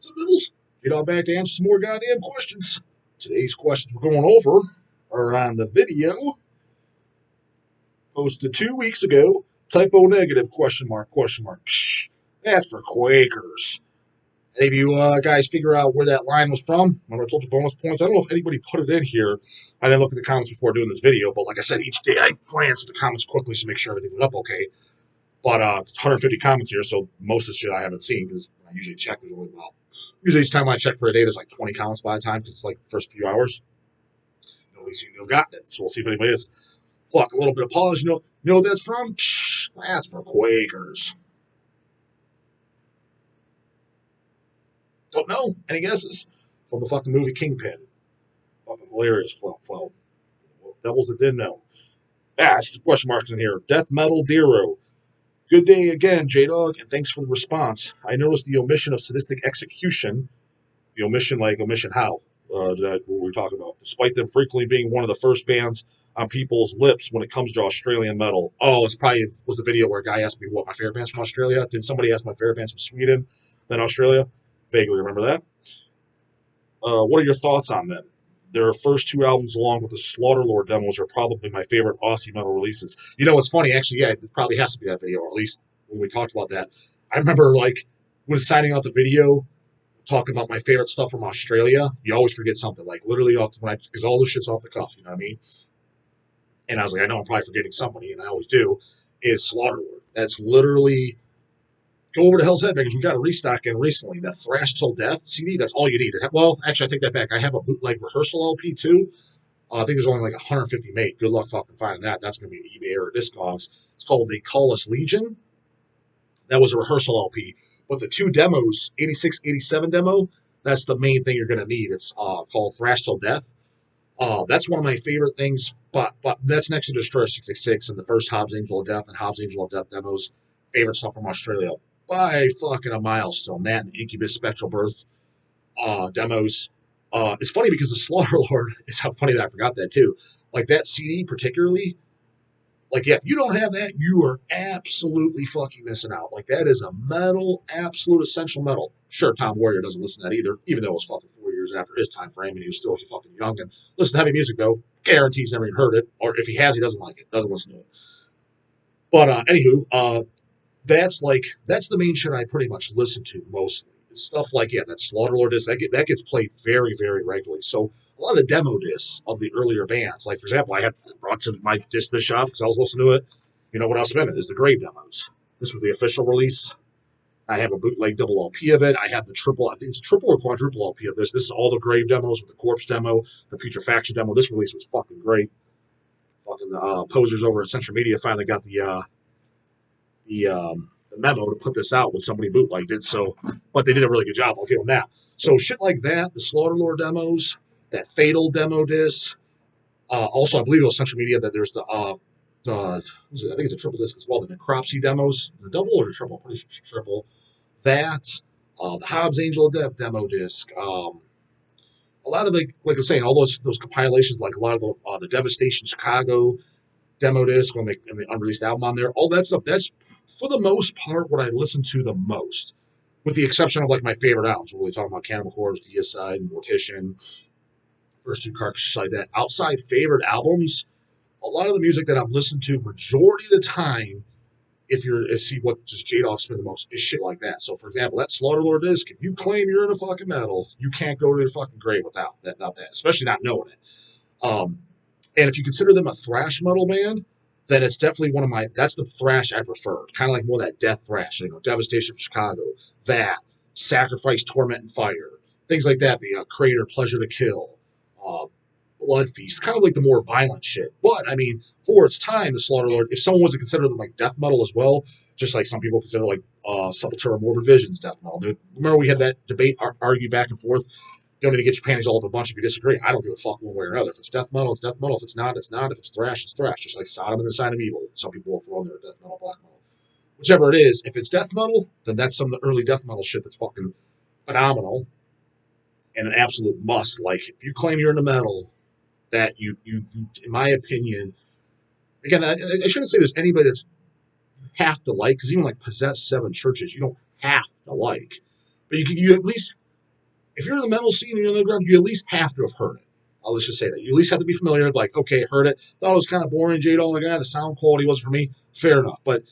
So, Bills, get on back to answer some more goddamn questions. Today's questions we're going over are on the video posted 2 weeks ago. Typo negative, question mark, question mark. Psh, that's for Quakers. Any of you guys figure out where that line was from? Remember I told you bonus points? I don't know if anybody put it in here. I didn't look at the comments before doing this video, but like I said, each day I glance at the comments quickly to make sure everything went up okay. But 150 comments here, so most of the shit I haven't seen because I usually check. There's only about usually each time I check for a day, there's like 20 comments by the time because it's like the first few hours. Nobody seemed to have gotten it, so we'll see if anybody is. Pluck a little bit of pause. You know what that's from? Psh, that's for Quakers. Don't know. Any guesses? From the fucking movie Kingpin. Fucking hilarious. Flow. Devils that didn't know. It's the question marks in here. Deathmetal Dero. Good day again, J-Dawg, and thanks for the response. I noticed the omission of Sadistic Execution. The omission, like omission how? What we're talking about. Despite them frequently being one of the first bands on people's lips when it comes to Australian metal. Oh, it's probably was the video where a guy asked me what my favorite band's from Australia. Did somebody ask my favorite band's from Sweden, then Australia? Vaguely remember that. What are your thoughts on them? Their first two albums, along with the Slaughterlord demos, are probably my favorite Aussie metal releases. You know, what's funny, actually, yeah, it probably has to be that video, or at least when we talked about that. I remember, like, when signing out the video, talking about my favorite stuff from Australia, you always forget something. Like, literally, because all this shit's off the cuff, you know what I mean? And I was like, I know I'm probably forgetting somebody, and I always do, is Slaughterlord. That's literally, go over to Hell's Headbangers. We got a restock in recently. That Thrash Till Death CD, that's all you need. Well, actually, I take that back. I have a bootleg rehearsal LP, too. I think there's only like 150 made. Good luck fucking finding that. That's going to be an eBay or a Discogs. It's called the Call Us Legion. That was a rehearsal LP. But the two demos, 86, 87 demo, that's the main thing you're going to need. It's called Thrash Till Death. That's one of my favorite things, but that's next to Destroyer 666 and the first Hobbs Angel of Death and Hobbs Angel of Death demos. Favorite stuff from Australia by fucking a milestone. That and the Incubus Spectral Birth demos. It's funny because the Slaughterlord, it's how funny that I forgot that too. Like that CD particularly, like yeah, if you don't have that, you are absolutely fucking missing out. Like that is a metal, absolute essential metal. Sure, Tom Warrior doesn't listen to that either, even though it was fucking 4 years after his time frame and he was still fucking young and listen to heavy music though. Guarantees never even heard it, or if he has, he doesn't like it, doesn't listen to it. But anywho, that's the main shit I pretty much listen to mostly. It's stuff like that Slaughterlord disc that gets played very, very regularly. So a lot of the demo discs of the earlier bands, like for example, I had brought to my disc this shop because I was listening to it. You know what else in it is the Grave demos. This was the official release. I have a bootleg double LP of it. I have the triple, I think it's triple or quadruple LP of this. This is all the Grave demos with the Corpse demo, the Putrefaction demo. This release was fucking great. Fucking posers over at Central Media finally got the memo to put this out when somebody bootlegged it. So, but they did a really good job. I'll give them that. So shit like that, the Slaughterlord demos, that Fatal demo disc. Also, I believe it was Central Media that there's I think it's a triple disc as well. The Necropsy demos, the double or the triple? Pretty sure it's triple. That, the Hobbs Angel of Death demo disc. A lot of like I was saying, all those compilations, like a lot of the Devastation Chicago demo disc and the unreleased album on there, all that stuff, that's for the most part what I listen to the most, with the exception of like my favorite albums. We're really talking about Cannibal Corpse, Deicide, Mortician, first two Carcasses like that. Outside favorite albums, a lot of the music that I'm listening to majority of the time, if you're see what just J-Dawg spend the most, is shit like that. So for example, that Slaughterlord disc, if you claim you're into fucking metal, you can't go to the fucking grave without that, especially not knowing it. And if you consider them a thrash metal band, then it's definitely that's the thrash I prefer. Kind of like more that death thrash, Devastation from Chicago, that, Sacrifice, Torment, and Fire, things like that, the Crater, Pleasure to Kill, Blood Feast, kind of like the more violent shit. But, I mean, for its time, the Slaughterlord, if someone was to consider them like death metal as well, just like some people consider like Sepultura, Morbid Visions death metal. Remember we had that debate, argue back and forth? You don't need to get your panties all up a bunch if you disagree. I don't give a fuck one way or another. If it's death metal, it's death metal. If it's not, it's not. If it's thrash, it's thrash. Just like Sodom and the Sign of Evil. Some people will throw in their death metal, black metal. Whichever it is, if it's death metal, then that's some of the early death metal shit that's fucking phenomenal and an absolute must. Like, if you claim you're into metal, that you in my opinion, again, I shouldn't say there's anybody that's have to like, because even like Possessed, Seven Churches, you don't have to like. But you at least if you're in the metal scene and you're underground, you at least have to have heard it. Let's just say that. You at least have to be familiar. Like, okay, heard it. Thought it was kind of boring, J-Dawg. Like, the sound quality wasn't for me. Fair enough. But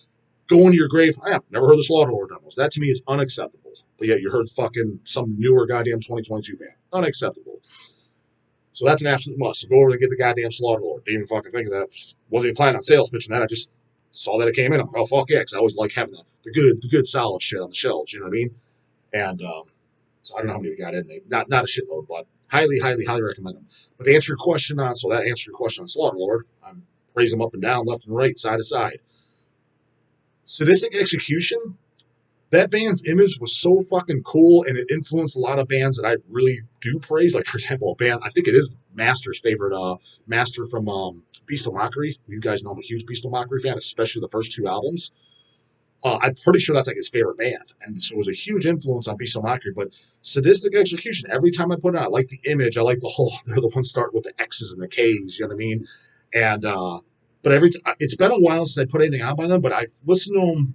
going to your grave, I have never heard the Slaughterlord demos. That to me is unacceptable. But yet you heard fucking some newer goddamn 2022 band. Unacceptable. So that's an absolute must. So go over and get the goddamn Slaughterlord. Didn't even fucking think of that. Wasn't even planning on sales pitching that. I just saw that it came in. I'm like, oh, fuck yeah. Because I always like having the good, solid shit on the shelves. You know what I mean? And so I don't know how many we got in there. Not a shitload, but highly, highly, highly recommend them. But to answer your question on, so that answers your question on Slaughterlord. I'm praising them up and down, left and right, side to side. Sadistic Execution, that band's image was so fucking cool, and it influenced a lot of bands that I really do praise. Like, for example, a band, I think it is Master's favorite, Master from Beast of Mockery. You guys know I'm a huge Beast of Mockery fan, especially the first two albums. I'm pretty sure that's like his favorite band. And so it was a huge influence on Beast of Mockery. But Sadistic Execution, every time I put it on, I like the image. I like the whole, they're the ones starting with the X's and the K's, you know what I mean? And, but it's been a while since I put anything out by them, but I've listened to them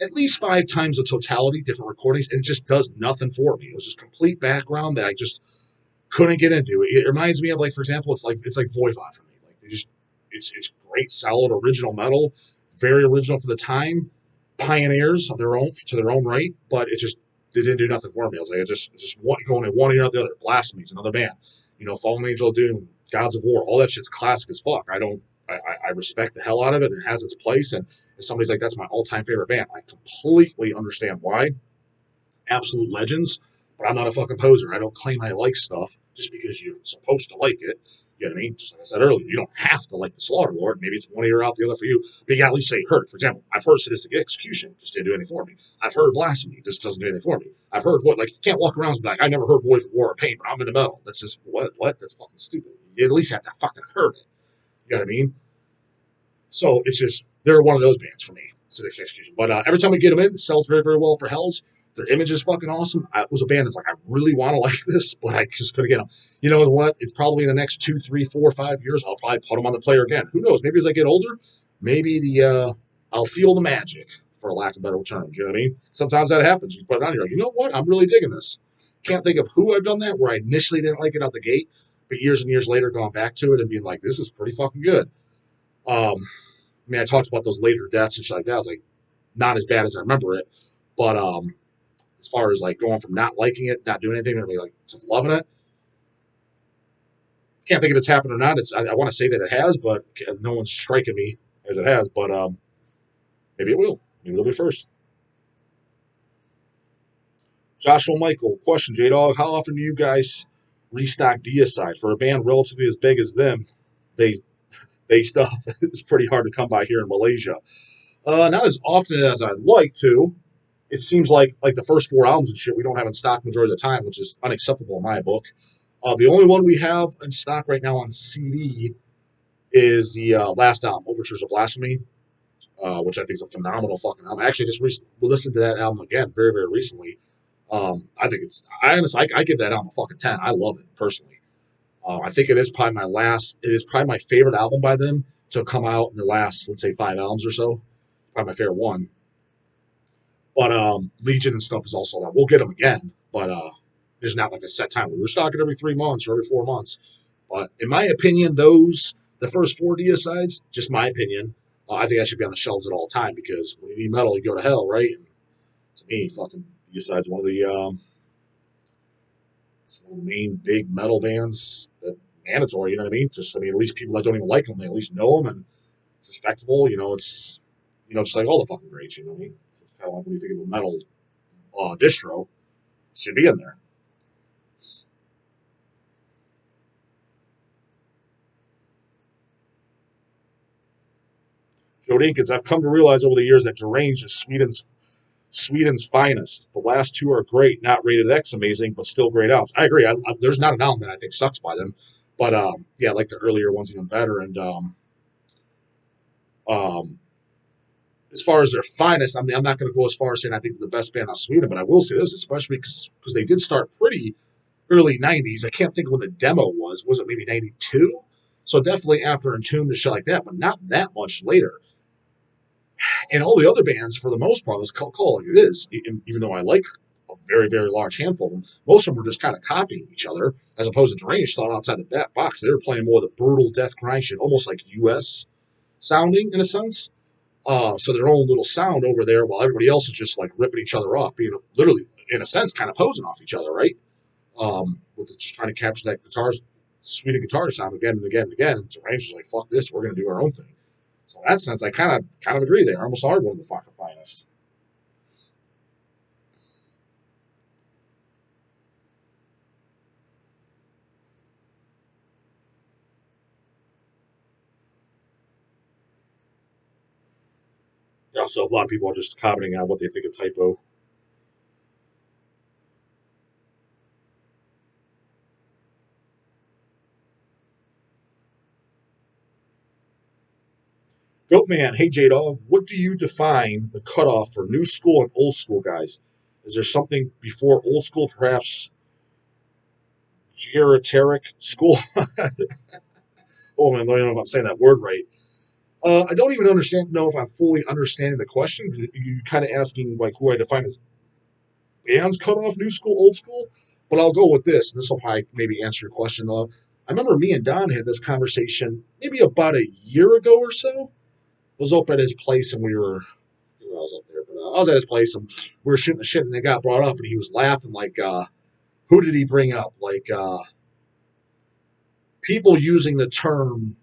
at least 5 times the totality, different recordings, and it just does nothing for me. It was just complete background that I just couldn't get into. It reminds me of, like, for example, it's like Voivod for me. Like, it's great, solid, original metal, very original for the time, pioneers of their own to their own right, but it didn't do nothing for me. I was like, it just going in one ear out the other. Blasphemy's another band, Fallen Angel Doom, Gods of War, all that shit's classic as fuck. I respect the hell out of it, and it has its place. And if somebody's like, that's my all-time favorite band, I completely understand why. Absolute legends, but I'm not a fucking poser. I don't claim I like stuff just because you're supposed to like it. You know what I mean? Just like I said earlier, you don't have to like the Slaughterlord. Maybe it's one ear out the other for you, but you got to at least say you heard it. For example, I've heard Sadistic Execution, just didn't do anything for me. I've heard Blasphemy, just doesn't do anything for me. I've heard like, you can't walk around and be like, I never heard Voice of War or Pain, but I'm into metal. That's just, what? That's fucking stupid. You at least have to fucking heard it. You know what I mean? So it's just, they're one of those bands for me, Sadistic Execution. But every time we get them in, it sells very, very well for Hells. Their image is fucking awesome. It was a band that's like, I really want to like this, but I just couldn't get them. You know what? It's probably in the next 2, 3, 4, 5 years, I'll probably put them on the player again. Who knows? Maybe as I get older, maybe I'll feel the magic, for lack of better terms. You know what I mean? Sometimes that happens. You put it on, you're like, you know what? I'm really digging this. Can't think of who I've done that where I initially didn't like it out the gate, but years and years later, going back to it and being like, this is pretty fucking good. I mean, I talked about those later deaths and shit like that. I was like, not as bad as I remember it, but as far as like going from not liking it, not doing anything, to be like to loving it, can't think if it's happened or not. I want to say that it has, but no one's striking me as it has. But maybe it will. Maybe it'll be first. Joshua Michael, question, J-Dawg, how often do you guys restock Deicide? For a band relatively as big as them, they stuff is pretty hard to come by here in Malaysia. Not as often as I'd like to. It seems like the first 4 albums and shit we don't have in stock majority of the time, which is unacceptable in my book. The only one we have in stock right now on CD is the last album, Overtures of Blasphemy, which I think is a phenomenal fucking album. I actually just listened to that album again very, very recently. I think I give that album a fucking 10. I love it personally. I think it is probably my favorite album by them to come out in the last, let's say, 5 albums or so. Probably my favorite one. But Legion and stuff is also that. We'll get them again, but there's not like a set time. We're stocking every 3 months or every 4 months. But in my opinion, the first 4 Deicides, just my opinion, I think I should be on the shelves at all time, because when you need metal, you go to hell, right? And to me, fucking Deicide's one of the main big metal bands that mandatory. You know what I mean? At least people that don't even like them, they at least know them, and it's respectable. It's just like all the fucking greats. You know what I mean? It's just kind of like when you think of a metal distro, it should be in there. Joe Dinkins, I've come to realize over the years that Deranged is Sweden's finest. The last 2 are great, not rated X amazing, but still great albums. I agree. There's not an album that I think sucks by them, but yeah, I like the earlier ones even better. And as far as their finest, I'm not going to go as far as saying I think they're the best band out of Sweden, but I will say this, especially because they did start pretty early 90s. I can't think of when the demo was. Was it maybe 92? So definitely after Entombed and shit like that, but not that much later. And all the other bands, for the most part, let's call it like it is, even though I like very, very large handful of them. Most of them were just kind of copying each other, as opposed to Deranged thought outside the box. They were playing more of the brutal death grind shit, almost like US sounding in a sense. So their own little sound over there, while everybody else is just like ripping each other off, being literally, in a sense, kind of posing off each other, right? With just trying to capture that sweet guitar sound again and again and again. And Deranged is like, fuck this, we're gonna do our own thing. So in that sense, I kind of agree. They almost are one of the fucking finest. Also, a lot of people are just commenting on what they think of typo. Goatman, hey J-Dawg, what do you define the cutoff for new school and old school guys? Is there something before old school, perhaps geriatric school? Oh man, I don't know if I'm saying that word right. I don't even know if I'm fully understanding the question. You're kind of asking like who I define as bands cut off new school, old school. But I'll go with this, and this will probably maybe answer your question. I remember me and Don had this conversation maybe about a year ago or so. I was up at his place, and I was up there, but I was at his place, and we were shooting the shit, and it got brought up, and he was laughing like, who did he bring up? Like, people using the term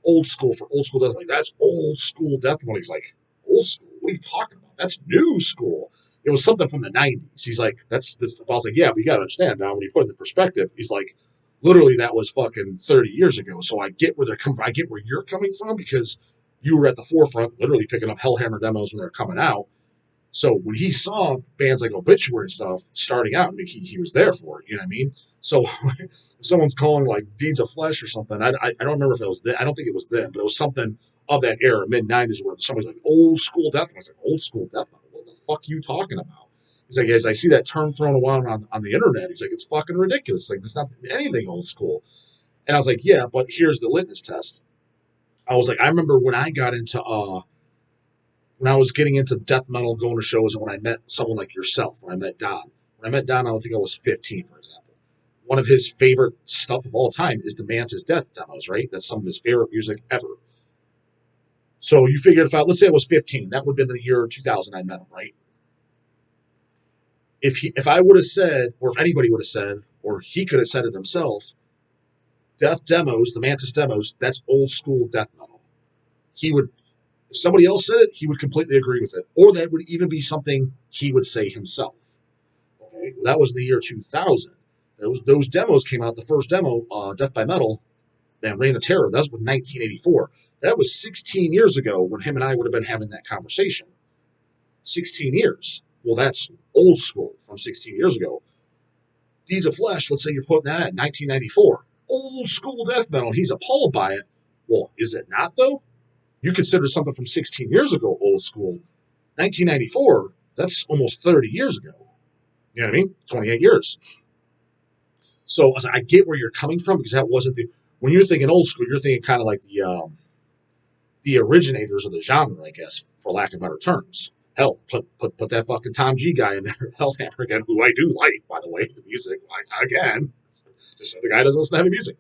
old school for old school death. Like, that's old school death. And he's like, old school? What are you talking about? That's new school. It was something from the 90s. He's like, that's this. I was like, yeah, but you got to understand now when you put it in the perspective, he's like, literally, that was fucking 30 years ago. So I get where they're coming from. I get where you're coming from because you were at the forefront, literally picking up Hellhammer demos when they're coming out. So when he saw bands like Obituary and stuff starting out, I mean, he was there for it. You know what I mean? So if someone's calling like Deeds of Flesh or something, I don't remember if it was I don't think it was then, but it was something of that era, mid 90s, where somebody's like, old school death metal. I was like, old school death metal? What the fuck are you talking about? He's like, as I see that term thrown around on the internet, he's like, it's fucking ridiculous. Like, it's not anything old school. And I was like, yeah, but here's the litmus test. I was like, I remember when I got into when I was getting into death metal, going to shows, and when I met someone like yourself, when I met Don. When I met Don, I don't think I was 15, for example. One of his favorite stuff of all time is the Mantis Death demos, right? That's some of his favorite music ever. So you figure if let's say I was 15, that would have been the year 2000 I met him, right? If I would have said, or if anybody would have said, or he could have said it himself, death demos, the Mantis demos, that's old school death metal. He would, if somebody else said it, he would completely agree with it. Or that would even be something he would say himself. Okay, well, that was in the year 2000. Those demos came out. The first demo, Death by Metal, and Reign of Terror, that was 1984. That was 16 years ago when him and I would have been having that conversation. 16 years. Well, that's old school from 16 years ago. Deeds of Flesh, let's say you're putting that in 1994. Old school death metal. He's appalled by it. Well, is it not, though? You consider something from 16 years ago old school. 1994, that's almost 30 years ago. You know what I mean? 28 years. So I get where you're coming from because that wasn't when you're thinking old school, you're thinking kind of like the originators of the genre, I guess, for lack of better terms. Hell, put that fucking Tom G guy in there, Hellhammer again, who I do like, by the way, the music. Again, just the guy doesn't listen to heavy music.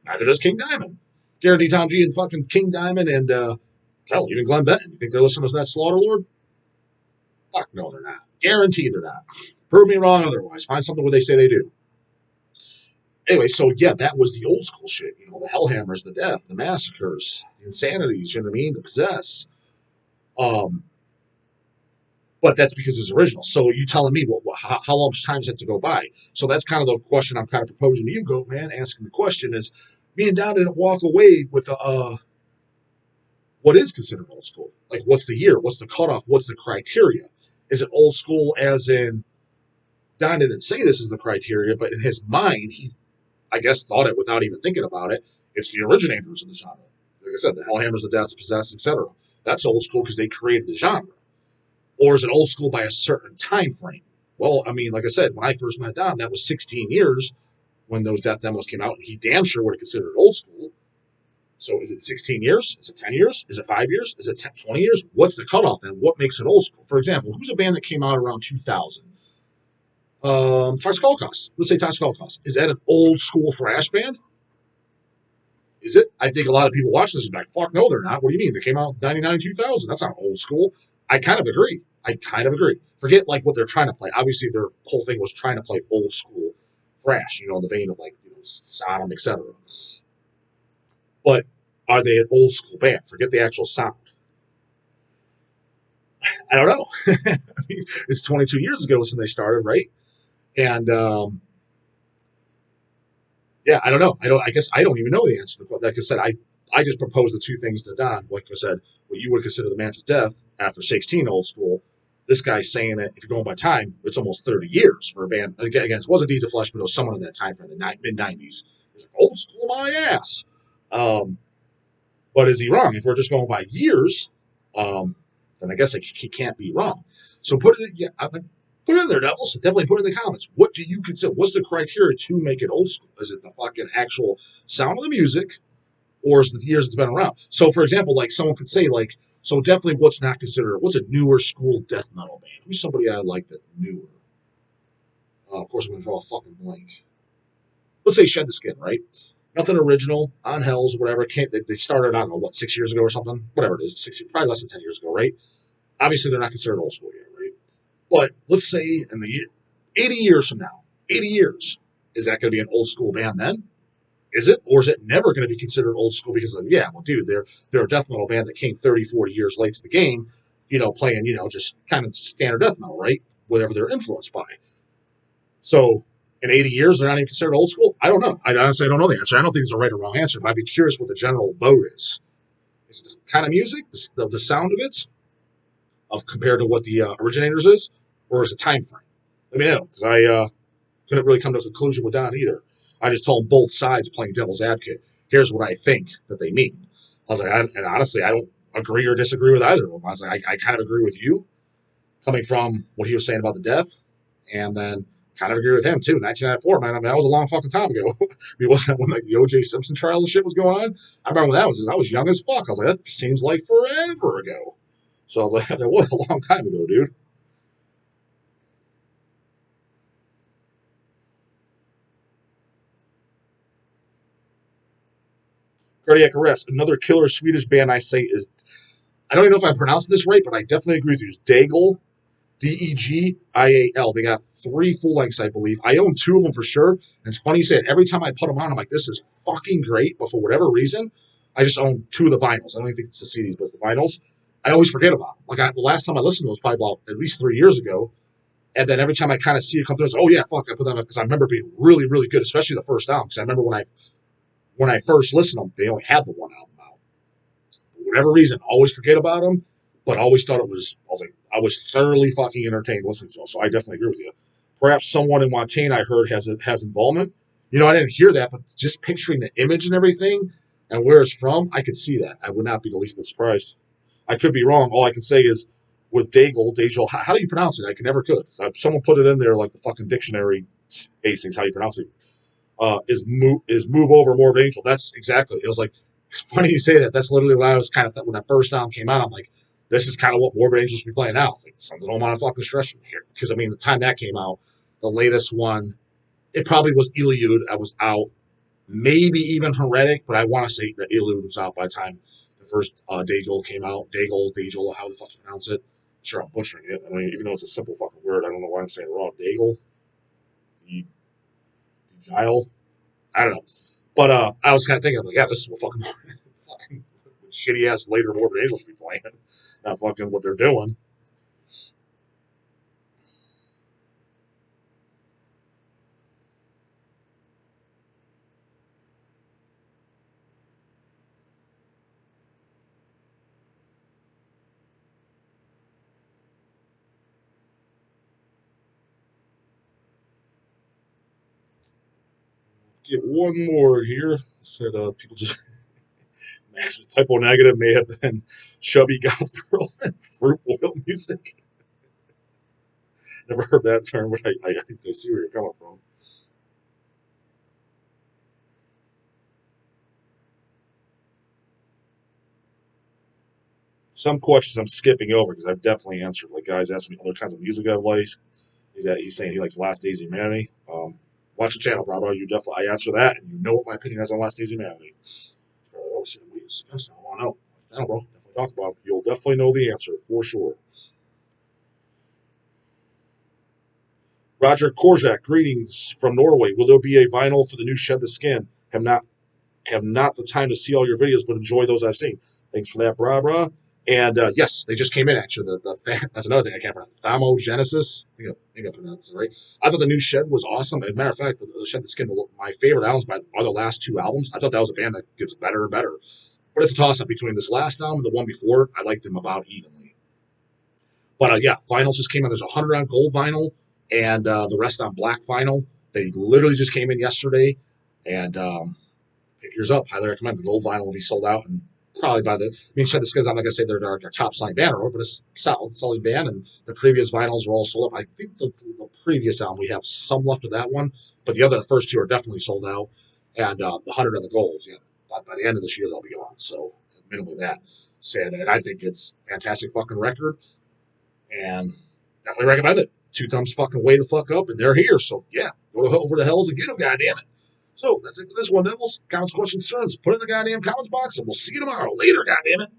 Neither does King Diamond. Guarantee Tom G and fucking King Diamond and hell, even Glenn Benton. You think they're listening to that Slaughter Lord? Fuck no, they're not. Guarantee they're not. Prove me wrong otherwise. Find something where they say they do. Anyway, so yeah, that was the old school shit. You know, the Hellhammers, the Death, the Massacres, the Insanities, you know what I mean? The Possess. But that's because it's original. So you telling me how much time has to go by? So that's kind of the question I'm kind of proposing to you, Goat Man, asking the question is, me and Don didn't walk away with what is considered old school? Like, what's the year? What's the cutoff? What's the criteria? Is it old school as in, Don didn't say this is the criteria, but in his mind, he, I guess, thought it without even thinking about it. It's the originators of the genre. Like I said, the Hellhammers, the Deaths, the Possessed, etc. That's old school because they created the genre. Or is it old school by a certain time frame? Well, I mean, like I said, when I first met Don, that was 16 years when those death demos came out, and he damn sure would have considered it old school. So is it 16 years? Is it 10 years? Is it 5 years? Is it 10, 20 years? What's the cutoff then? What makes it old school? For example, who's a band that came out around 2000? Toxic Holocaust. Let's say Toxic Holocaust. Is that an old school thrash band? Is it? I think a lot of people watch this and be like, fuck no, they're not. What do you mean? They came out in 99, 2000. That's not old school. I kind of agree. I kind of agree. Forget like what they're trying to play. Obviously, their whole thing was trying to play old school thrash, in the vein of like, Sodom, etc. But are they an old school band? Forget the actual sound. I don't know. I mean, it's 22 years ago since they started, right? And yeah, I don't know. I guess I don't even know the answer to the question. Like I said, I just proposed the two things to Don. Like I said, what you would consider the man's death after 16 old school. This guy's saying that if you're going by time, it's almost 30 years for a band. Again, it wasn't Deeds of Flesh, but it was someone in that time frame, the mid 90s. Like, old school, my ass. But is he wrong? If we're just going by years, then I guess he can't be wrong. So put it, yeah, put it in there, Devils. Definitely put it in the comments. What do you consider? What's the criteria to make it old school? Is it the fucking actual sound of the music, or is it the years it's been around? So, for example, like someone could say, like, so definitely what's not considered, what's a newer school death metal band? Who's somebody I like that newer? Of course, I'm going to draw a fucking blank. Let's say Shed the Skin, right? Nothing original, on Hells, whatever. They started, I don't know, what, 6 years ago or something? Whatever it is, 6 years, probably less than 10 years ago, right? Obviously, they're not considered old school yet, right? But let's say in the year, 80 years from now, 80 years, is that going to be an old school band then? Is it? Or is it never going to be considered old school because, yeah, well, dude, they're a death metal band that came 30, 40 years late to the game, playing, just kind of standard death metal, right? Whatever they're influenced by. So in 80 years, they're not even considered old school? I don't know. I honestly don't know the answer. I don't think there's a right or wrong answer, but I'd be curious what the general vote is. Is it the kind of music, the sound of it, of compared to what the originators is, or is it time frame? Let me know, because I couldn't really come to a conclusion with Don either. I just told him both sides playing devil's advocate. Here's what I think that they mean. I was like, and honestly, I don't agree or disagree with either of them. I was like, I kind of agree with you, coming from what he was saying about the death, and then kind of agree with him too. 1994, man. I mean, that was a long fucking time ago. I mean, wasn't that when like the O.J. Simpson trial and shit was going on? I remember when that was. I was young as fuck. I was like, that seems like forever ago. So I was like, that was a long time ago, dude. Cardiac Arrest, another killer Swedish band I say is, I don't even know if I'm pronouncing this right, but I definitely agree with you. Daigle, Degial. They got 3 full lengths, I believe. I own 2 of them for sure. And it's funny you say it. Every time I put them on, I'm like, this is fucking great. But for whatever reason, I just own 2 of the vinyls. I don't even think it's the CDs, but it's the vinyls. I always forget about them. Like the last time I listened to them was probably about at least 3 years ago. And then every time I kind of see it come through, it's, oh yeah, fuck, I put them up because I remember being really, really good, especially the first album. Because I remember when I first listened to them, they only had the one album out. For whatever reason, always forget about them, but always thought it was. I was thoroughly fucking entertained listening to them. So I definitely agree with you. Perhaps someone in Montana I heard has involvement. I didn't hear that, but just picturing the image and everything and where it's from, I could see that. I would not be the least bit surprised. I could be wrong. All I can say is with Daigle, how do you pronounce it? I can never could. Someone put it in there like the fucking dictionary spacings, how you pronounce it. Move over Morbid Angel. That's exactly. It was like, it's funny you say that. That's literally what I was kind of when that first album came out. I'm like, this is kind of what Morbid Angel should be playing now. It's like something I don't want to fucking stress from here because I mean the time that came out, the latest one, it probably was Iliud. I was out, maybe even Heretic, but I want to say that Iliud was out by the time the first Daigle came out. Daigle, how the fuck you pronounce it? I'm sure I'm butchering it. I mean, even though it's a simple fucking word, I don't know why I'm saying it wrong. Daigle, Deicide. I don't know. But I was kind of thinking, like, yeah, this is what fucking shitty ass later Morbid Angels be playing. Not fucking what they're doing. Get one more here. Said people just Max was typo negative may have been chubby goth girl and fruit oil music. Never heard that term, but I see where you're coming from. Some questions I'm skipping over because I've definitely answered. Like guys ask me other kinds of music I like. He's saying he likes Last Days of Humanity. Watch the channel, Bravo. You definitely I answer that, and you know what my opinion is on Last Days of Humanity. Oh shit, we discussed it. I know. Channel, bro. Definitely talk about it. You'll definitely know the answer for sure. Roger Korjak, greetings from Norway. Will there be a vinyl for the new Shed the Skin? Have not the time to see all your videos, but enjoy those I've seen. Thanks for that, brah. And yes, they just came in actually. That's another thing I can't pronounce. Thamogenesis. I think I pronounced it right. I thought the new Shed was awesome. As a matter of fact, the Shed the Skin, my favorite albums are the last two albums. I thought that was a band that gets better and better. But it's a toss up between this last album and the one before. I liked them about evenly. But yeah, vinyls just came in. There's 100 on gold vinyl and the rest on black vinyl. They literally just came in yesterday. And pick yours up. Highly recommend. The gold vinyl will be sold out, and probably by the. I mean, Shed the Skins, I'm not gonna say they're our top selling band, but it's solid band. And the previous vinyls were all sold out. I think the previous album we have some left of that one, but the first two are definitely sold out. And the 100 of the golds, yeah, by the end of this year they'll be gone. So minimally that. Sad, and I think it's a fantastic fucking record, and definitely recommend it. Two thumbs fucking way the fuck up, and they're here. So yeah, go over the hells and get them, goddammit. So that's it for this one, Devils. Comments, questions, concerns, put it in the goddamn comments box, and we'll see you tomorrow. Later, goddammit.